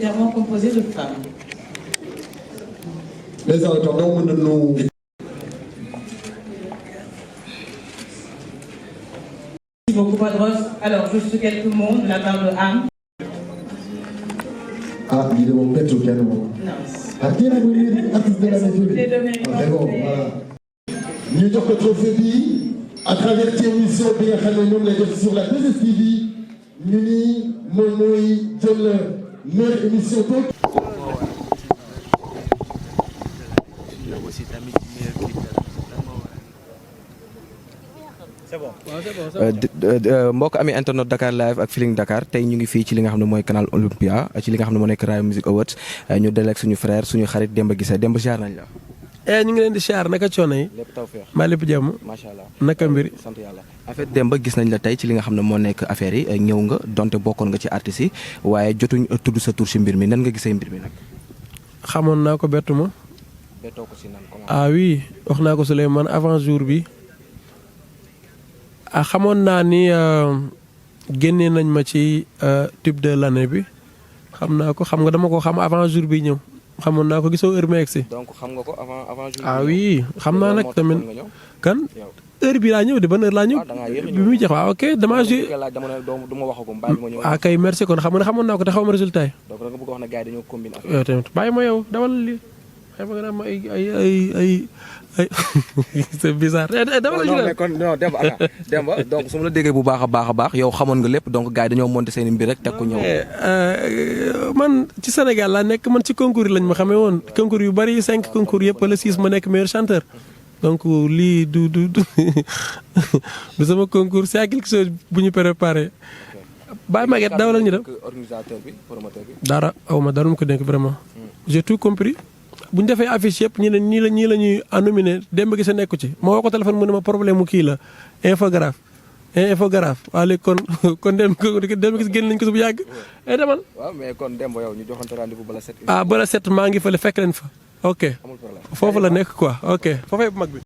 majoritairement composé de femmes. Mais en attendant, nous... Merci beaucoup, Padros. Alors, juste quelques mots de la part de Anne. Ah, il est mon père au canon. Non. Ah, qui est l'artiste de la République? Les deux mérites. Ah, bon, voilà. Nous avons trophée à travers cette émission, bien sur la deuxième TV, Nini, Momoy, John, meilleure émission. mbokk ami internet Dakar live ak Feeling Dakar tey ñu ngi fii ci li nga xam ne mooy canal Olympia ci li nga xam ne moo nekk Raaya Music Awards ñu delleeg suñu frère suñu xarit Demba Guissé Demba ziar nañ la. ñu ngi leen di ziar naka coono yi. lépp tawfeex maa lépp jàmm. macha allah naka mbiri sant yàlla. en fait Demba gis nañ la tey ci li nga xam ne moo nekk affaire yi ñëw nga donte bokkoon nga ci artistes yi waaye jotuñ tudd sa tur si mbir mi nan nga gisee mbir mi nag. xamoon naa ko bettu ma. bettoo ko si nan comment. ah oui wax naa ko Souleymane avant jour bi. xamoon naa ni génnee nañ ma ci tube de l'année bi xam naa ko xam nga dama ko xam avant jour bi ñëw xamoon naa ko gisoo heure ma egsi. donc xam nga ko avant jour. ah oui xam naa nag tamit kan heure bi laa ñëw de ban heure laa ñëw. bi muy jeex waaw ok damaa ju. ah kay merci kon xam nga ne xamoon naa ko te xaw ma résultat yi. donc da nga bëgg wax ne gars yi dañoo combine affaire. yow tamit bàyyi ma yow dawal lii xëy ma nga naan ma ay c'est bizarre dama la non mais kon non Demba donc su ma la déggee bu baax a baax yow xamoon nga lépp donc gars yi dañoo monter seen mbir rek teg ko ñëw. man ci Sénégal laa nekk man ci concours yi lañ ma xamee woon concours yu bari 5 concours yëpp wala 6 ma nekk meilleur chanteur donc lii du sama concours c'est quelque chose bu ñu préparé. Baye Maguette dawal ñu dem organisateur bi promoteur bi. dara aw ma dara mu ko dénk vraiment. j'ai tout compris. bu ñu defee affiche yëpp ñi ne ñii la ñuy nominé Demba Guissé nekku ci ma woo ko téléphone mu ne ma problème mu kii la infographe waaw léegi kon Demba Guissé génn nañu ko su bu yàgg demal. waaw mais kon Demba yow ñu joxante rendez-vous bala 7. bala 7 maa ngi fële fekk leen fa ok. amul problème foofu la nekk quoi ok foofee bu mag bi.